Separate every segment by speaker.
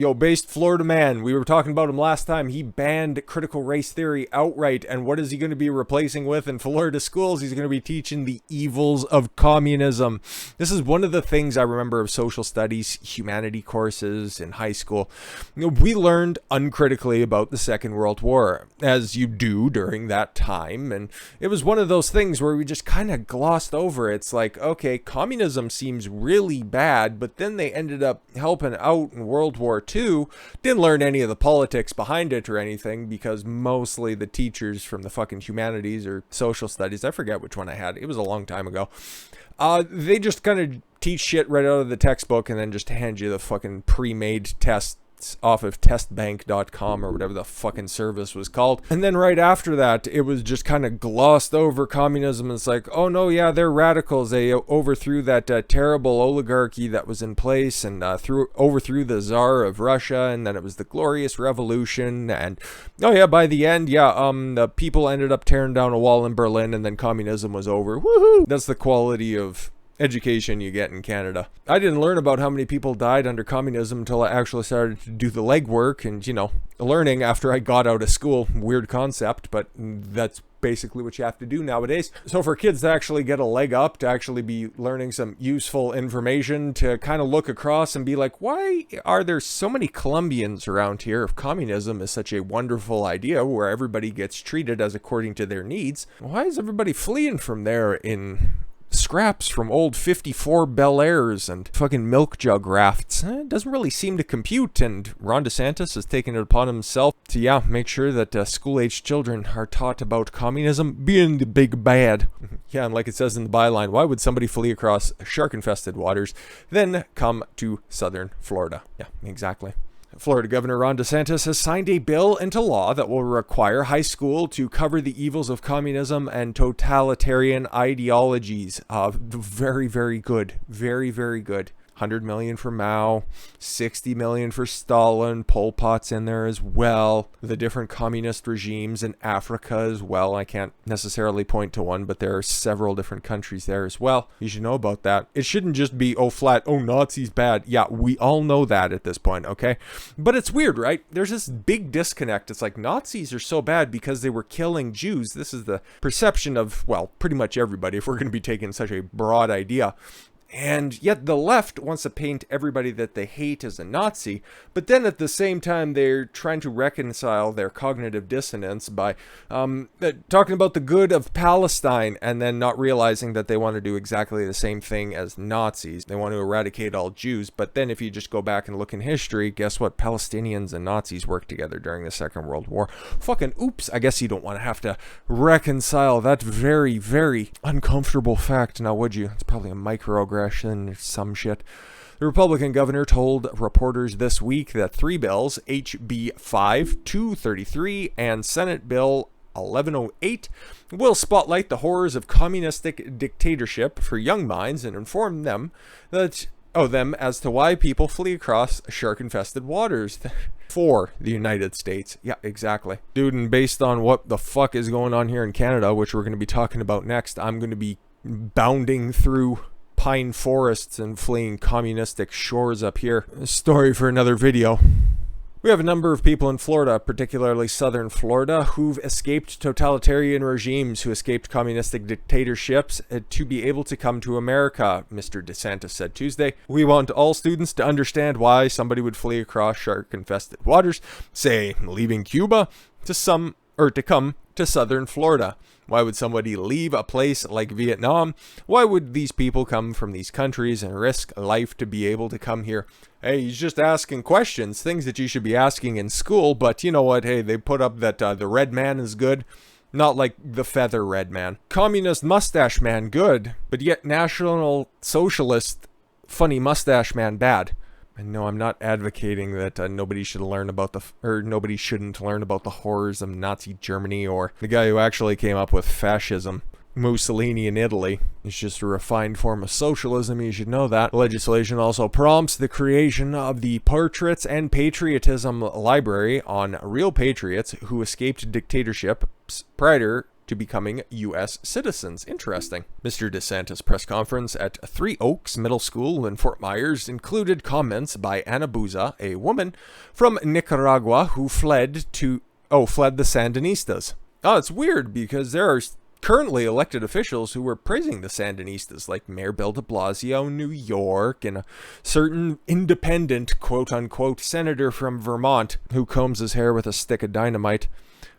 Speaker 1: Yo, based Florida man, we were talking about him last time. He banned critical race theory outright. And what is he going to be replacing with in Florida schools? He's going to be teaching the evils of communism. This is one of the things I remember of social studies, humanity courses in high school. We learned uncritically about the Second World War, as you do during that time. And it was one of those things where we just kind of glossed over. It's like, okay, communism seems really bad, but then they ended up helping out in World War II. Didn't learn any of the politics behind it or anything, because mostly the teachers from the fucking humanities or social studies, I forget which one I had, it was a long time ago, they just kind of teach shit right out of the textbook and then just hand you the fucking pre-made tests off of testbank.com or whatever the fucking service was called. And then right after that, it was just kind of glossed over communism. It's like, oh no, yeah, they're radicals. They overthrew that terrible oligarchy that was in place and overthrew the Tsar of Russia, and then it was the Glorious Revolution. And oh yeah, by the end, the people ended up tearing down a wall in Berlin, and then communism was over. Woohoo! That's the quality of education you get in Canada. I didn't learn about how many people died under communism until I actually started to do the legwork and, learning after I got out of school. Weird concept, but that's basically what you have to do nowadays. So for kids to actually get a leg up, to actually be learning some useful information, to kind of look across and be like, why are there so many Colombians around here if communism is such a wonderful idea where everybody gets treated as according to their needs? Why is everybody fleeing from there in scraps from old 54 Bel Airs and fucking milk jug rafts? It doesn't really seem to compute, and Ron DeSantis has taken it upon himself to, make sure that school-aged children are taught about communism being the big bad. Yeah, and like it says in the byline, why would somebody flee across shark-infested waters, then come to southern Florida? Yeah, exactly. Florida Governor Ron DeSantis has signed a bill into law that will require high school to cover the evils of communism and totalitarian ideologies. Very, very good. Very, very good. 100 million for Mao, 60 million for Stalin, Pol Pot's in there as well, the different communist regimes in Africa as well. I can't necessarily point to one, but there are several different countries there as well. You should know about that. It shouldn't just be, Nazis bad. Yeah, we all know that at this point, okay? But it's weird, right? There's this big disconnect. It's like Nazis are so bad because they were killing Jews. This is the perception of, pretty much everybody, if we're going to be taking such a broad idea. And yet the left wants to paint everybody that they hate as a Nazi, but then at the same time they're trying to reconcile their cognitive dissonance by talking about the good of Palestine and then not realizing that they want to do exactly the same thing as Nazis. They want to eradicate all Jews, but then if you just go back and look in history, guess what? Palestinians and Nazis worked together during the Second World War. Fucking oops, I guess you don't want to have to reconcile that very, very uncomfortable fact, now would you? It's probably a microaggression or some shit. The Republican governor told reporters this week that 3 bills, HB 5, 233, and Senate Bill 1108, will spotlight the horrors of communistic dictatorship for young minds and inform them as to why people flee across shark-infested waters for the United States. Yeah, exactly. Dude, and based on what the fuck is going on here in Canada, which we're going to be talking about next, I'm going to be bounding through pine forests and fleeing communistic shores up here. A story for another video. We have a number of people in Florida, particularly southern Florida, who've escaped totalitarian regimes, who escaped communistic dictatorships to be able to come to America, Mr. DeSantis said Tuesday. We want all students to understand why somebody would flee across shark-infested waters, say leaving Cuba, to come to southern Florida. Why would somebody leave a place like Vietnam? Why would these people come from these countries and risk life to be able to come here? Hey, he's just asking questions, things that you should be asking in school, but you know what? Hey, they put up that the red man is good. Not like the feather red man. Communist mustache man, good. But yet National Socialist funny mustache man, bad. And no, I'm not advocating that nobody shouldn't learn about the horrors of Nazi Germany or the guy who actually came up with fascism, Mussolini in Italy. It's just a refined form of socialism, you should know that. The legislation also prompts the creation of the Portraits and Patriotism Library on real patriots who escaped dictatorship prior to becoming U.S. citizens. Interesting. Mr. DeSantis' press conference at Three Oaks Middle School in Fort Myers included comments by Ana Buza, a woman from Nicaragua who fled the Sandinistas. Oh, it's weird because there are currently elected officials who were praising the Sandinistas, like Mayor Bill de Blasio in New York and a certain independent, quote-unquote, senator from Vermont who combs his hair with a stick of dynamite,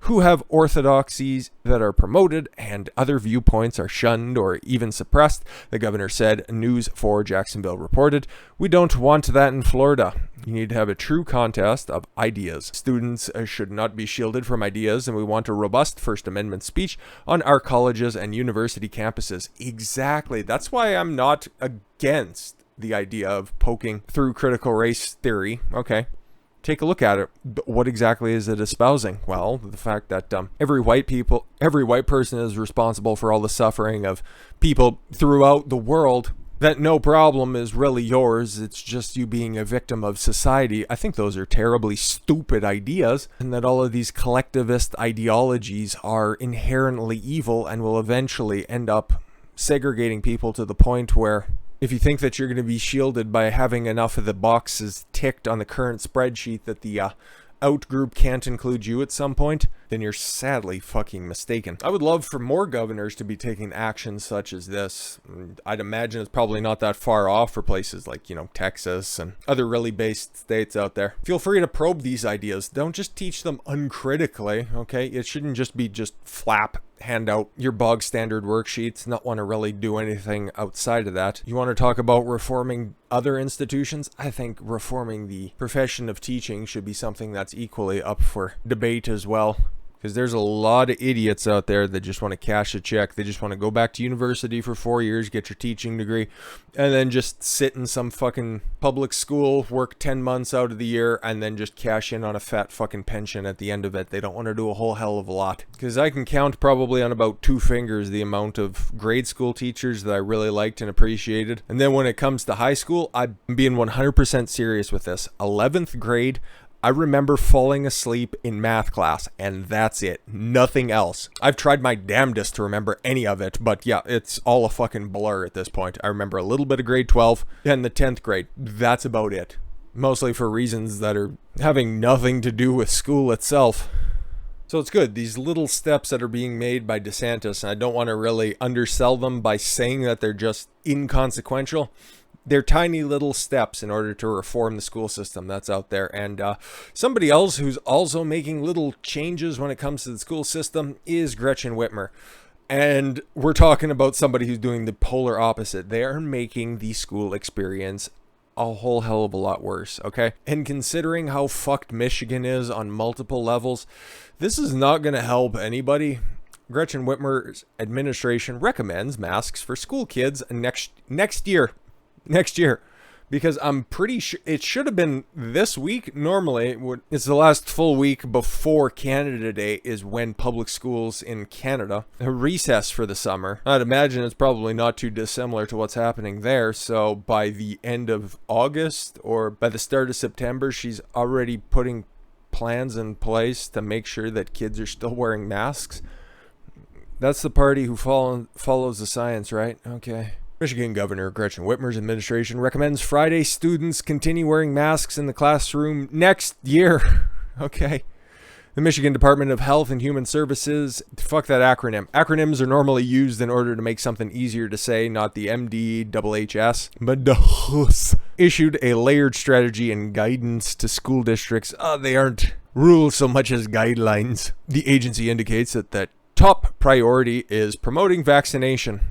Speaker 1: who have orthodoxies that are promoted and other viewpoints are shunned or even suppressed, the governor said. News 4 Jacksonville reported. We don't want that in Florida. You need to have a true contest of ideas. Students should not be shielded from ideas, and we want a robust First Amendment speech on our colleges and university campuses. Exactly. That's why I'm not against the idea of poking through critical race theory. Okay. Take a look at it. What exactly is it espousing? Well, the fact that every white person is responsible for all the suffering of people throughout the world, that no problem is really yours, it's just you being a victim of society. I think those are terribly stupid ideas, and that all of these collectivist ideologies are inherently evil and will eventually end up segregating people to the point where if you think that you're going to be shielded by having enough of the boxes ticked on the current spreadsheet that the out group can't include you at some point, then you're sadly fucking mistaken. I would love for more governors to be taking actions such as this. I'd imagine it's probably not that far off for places like, Texas and other really based states out there. Feel free to probe these ideas. Don't just teach them uncritically, okay? It shouldn't just be hand out your bog standard worksheets, not want to really do anything outside of that. You want to talk about reforming other institutions? I think reforming the profession of teaching should be something that's equally up for debate as well. Because there's a lot of idiots out there that just want to cash a check. They just want to go back to university for 4 years, get your teaching degree, and then just sit in some fucking public school, work 10 months out of the year, and then just cash in on a fat fucking pension at the end of it. They don't want to do a whole hell of a lot. Because I can count probably on about 2 fingers the amount of grade school teachers that I really liked and appreciated. And then when it comes to high school, I'm being 100% serious with this. 11th grade, I remember falling asleep in math class, and that's it. Nothing else. I've tried my damnedest to remember any of it, but yeah, it's all a fucking blur at this point. I remember a little bit of grade 12 and the 10th grade. That's about it. Mostly for reasons that are having nothing to do with school itself. So it's good. These little steps that are being made by DeSantis, and I don't want to really undersell them by saying that they're just inconsequential. They're tiny little steps in order to reform the school system that's out there. And somebody else who's also making little changes when it comes to the school system is Gretchen Whitmer. And we're talking about somebody who's doing the polar opposite. They are making the school experience a whole hell of a lot worse, okay? And considering how fucked Michigan is on multiple levels, this is not going to help anybody. Gretchen Whitmer's administration recommends masks for school kids next year, because I'm pretty sure it should have been this week. Normally, it's the last full week before Canada Day is when public schools in Canada recess for the summer. I'd imagine it's probably not too dissimilar to what's happening there. So by the end of August or by the start of September, she's already putting plans in place to make sure that kids are still wearing masks. That's the party who follows the science, right? Okay. Michigan Governor Gretchen Whitmer's administration recommends Friday students continue wearing masks in the classroom next year. Okay. The Michigan Department of Health and Human Services, fuck that acronym. Acronyms are normally used in order to make something easier to say, not the MDHHS, but the issued a layered strategy and guidance to school districts. They aren't rules so much as guidelines. The agency indicates that top priority is promoting vaccination.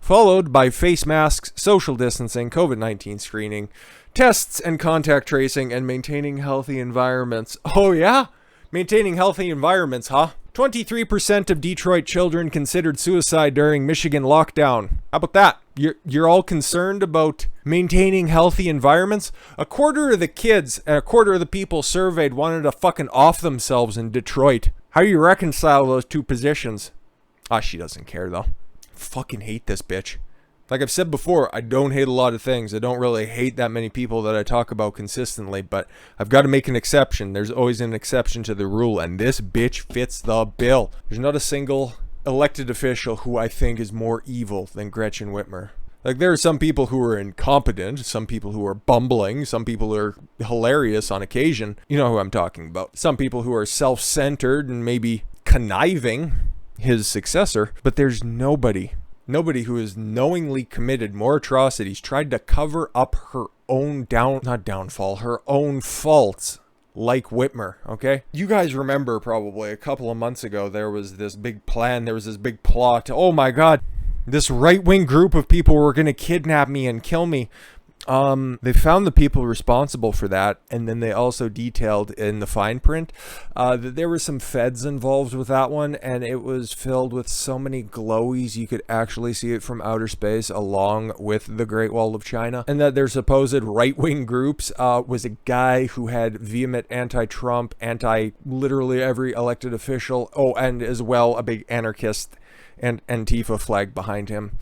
Speaker 1: Followed by face masks, social distancing, COVID-19 screening, tests and contact tracing, and maintaining healthy environments. Oh yeah? Maintaining healthy environments, huh? 23% of Detroit children considered suicide during Michigan lockdown. How about that? You're all concerned about maintaining healthy environments? A quarter of the kids and a quarter of the people surveyed wanted to fucking off themselves in Detroit. How do you reconcile those two positions? She doesn't care though. Fucking hate this bitch. Like I've said before, I don't hate a lot of things. I don't really hate that many people that I talk about consistently, but I've got to make an exception. There's always an exception to the rule, and this bitch fits the bill. There's not a single elected official who I think is more evil than Gretchen Whitmer. Like, there are some people who are incompetent, some people who are bumbling, some people who are hilarious on occasion. You know who I'm talking about. Some people who are self-centered and maybe conniving, his successor. But there's nobody who has knowingly committed more atrocities, tried to cover up her own her own faults, like Whitmer, okay? You guys remember probably a couple of months ago, there was this big plan, there was this big plot. Oh my God. This right-wing group of people were going to kidnap me and kill me. They found the people responsible for that, and then they also detailed in the fine print that there were some feds involved with that one, and it was filled with so many glowies you could actually see it from outer space along with the Great Wall of China, and that their supposed right-wing groups was a guy who had vehement anti-Trump, anti-literally every elected official, and as well a big anarchist and Antifa flag behind him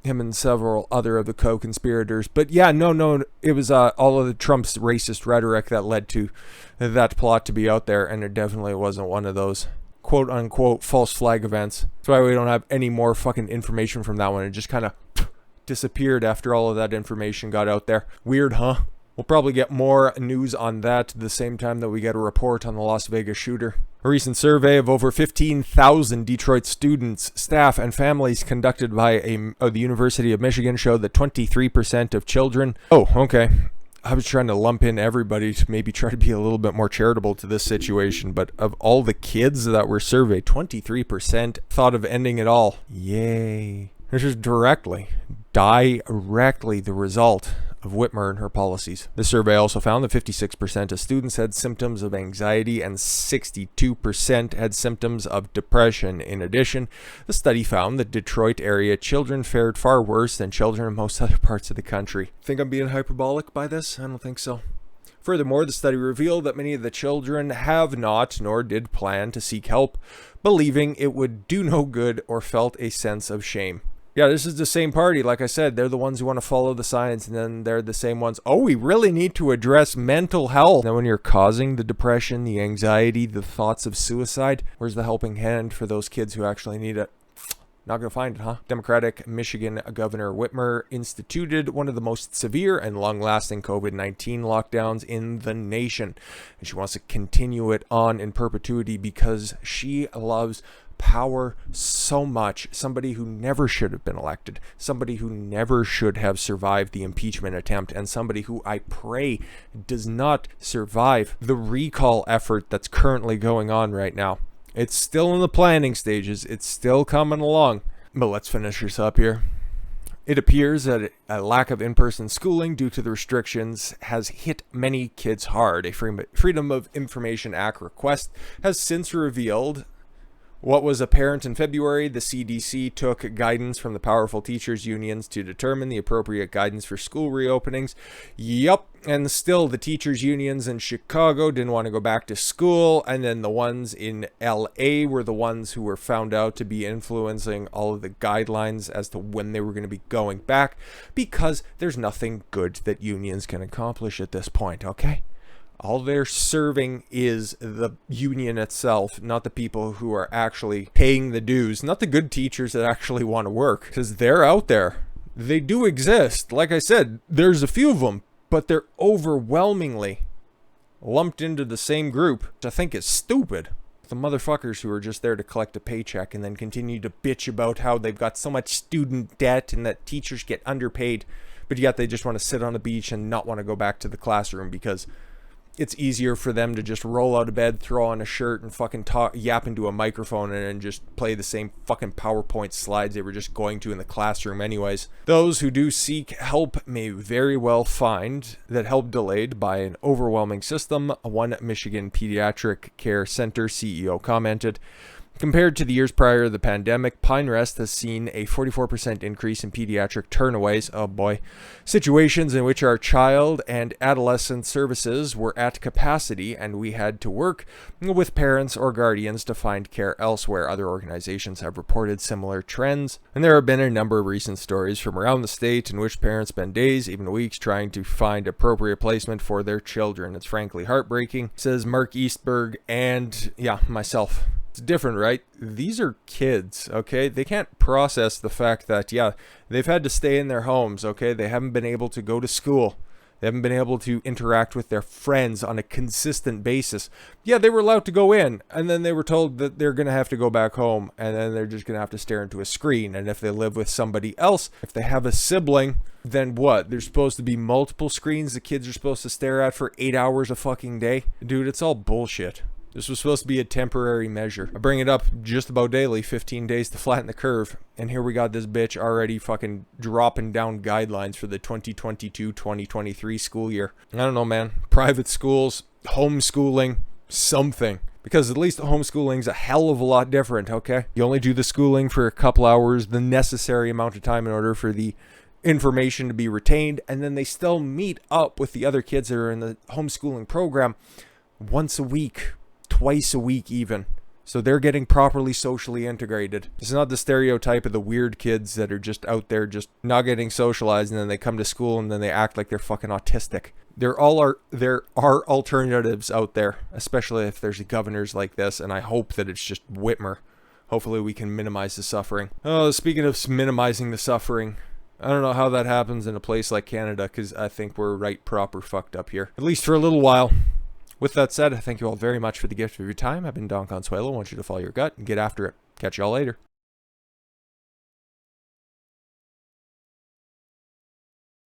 Speaker 1: and several other of the co-conspirators. But yeah, no, it was all of the Trump's racist rhetoric that led to that plot to be out there, and it definitely wasn't one of those quote-unquote false flag events. That's why we don't have any more fucking information from that one. It just kind of disappeared after all of that information got out there. Weird, huh? We'll probably get more news on that at the same time that we get a report on the Las Vegas shooter. A recent survey of over 15,000 Detroit students, staff, and families conducted by the University of Michigan showed that 23% of children... Oh, okay. I was trying to lump in everybody to maybe try to be a little bit more charitable to this situation, but of all the kids that were surveyed, 23% thought of ending it all. Yay. This is directly the result of Whitmer and her policies. The survey also found that 56% of students had symptoms of anxiety and 62% had symptoms of depression. In addition, the study found that Detroit area children fared far worse than children in most other parts of the country. Think I'm being hyperbolic by this? I don't think so. Furthermore, the study revealed that many of the children have not, nor did plan to seek help, believing it would do no good or felt a sense of shame. Yeah, this is the same party. Like I said, they're the ones who want to follow the science, and then they're the same ones. Oh, we really need to address mental health. Now, when you're causing the depression, the anxiety, the thoughts of suicide, where's the helping hand for those kids who actually need it? Not going to find it, huh? Democratic Michigan Governor Whitmer instituted one of the most severe and long-lasting COVID-19 lockdowns in the nation. And she wants to continue it on in perpetuity because she loves power so much. Somebody who never should have been elected, somebody who never should have survived the impeachment attempt, and somebody who I pray does not survive the recall effort that's currently going on right now. It's still in the planning stages. It's still coming along. But let's finish this up here. It appears that a lack of in-person schooling due to the restrictions has hit many kids hard. A Freedom of Information Act request has since revealed what was apparent in February. The CDC took guidance from the powerful teachers' unions to determine the appropriate guidance for school reopenings. Yup, and still the teachers' unions in Chicago didn't want to go back to school, and then the ones in LA were the ones who were found out to be influencing all of the guidelines as to when they were going to be going back, because there's nothing good that unions can accomplish at this point, okay? All they're serving is the union itself, not the people who are actually paying the dues, not the good teachers that actually want to work, because they're out there. They do exist. Like I said, there's a few of them, but they're overwhelmingly lumped into the same group, which I think is stupid. The motherfuckers who are just there to collect a paycheck and then continue to bitch about how they've got so much student debt and that teachers get underpaid, but yet they just want to sit on the beach and not want to go back to the classroom because it's easier for them to just roll out of bed, throw on a shirt, and fucking yap into a microphone and then just play the same fucking PowerPoint slides they were just going to in the classroom anyways. Those who do seek help may very well find that help delayed by an overwhelming system. One Michigan Pediatric Care Center CEO commented, Compared to the years prior to the pandemic, Pine Rest has seen a 44% increase in pediatric turnaways, oh boy, situations in which our child and adolescent services were at capacity and we had to work with parents or guardians to find care elsewhere. Other organizations have reported similar trends, and there have been a number of recent stories from around the state in which parents spend days, even weeks, trying to find appropriate placement for their children. It's frankly heartbreaking, says Mark Eastberg and, myself. It's different, right? These are kids, okay? They can't process the fact that, they've had to stay in their homes, okay? They haven't been able to go to school. They haven't been able to interact with their friends on a consistent basis. Yeah, they were allowed to go in, and then they were told that they're going to have to go back home, and then they're just going to have to stare into a screen. And if they live with somebody else, if they have a sibling, then what? There's supposed to be multiple screens the kids are supposed to stare at for 8 hours a fucking day? Dude, it's all bullshit. This was supposed to be a temporary measure. I bring it up just about daily, 15 days to flatten the curve. And here we got this bitch already fucking dropping down guidelines for the 2022-2023 school year. I don't know, man. Private schools, homeschooling, something. Because at least homeschooling's a hell of a lot different, okay? You only do the schooling for a couple hours, the necessary amount of time in order for the information to be retained. And then they still meet up with the other kids that are in the homeschooling program once a week. Twice a week even. So they're getting properly socially integrated. It's not the stereotype of the weird kids that are just out there just not getting socialized, and then they come to school and then they act like they're fucking autistic. There are alternatives out there, especially if there's governors like this, and I hope that it's just Whitmer. Hopefully we can minimize the suffering. Oh, speaking of minimizing the suffering, I don't know how that happens in a place like Canada, because I think we're right proper fucked up here. At least for a little while. With that said, thank you all very much for the gift of your time. I've been Don Consuelo. I want you to follow your gut and get after it. Catch y'all later.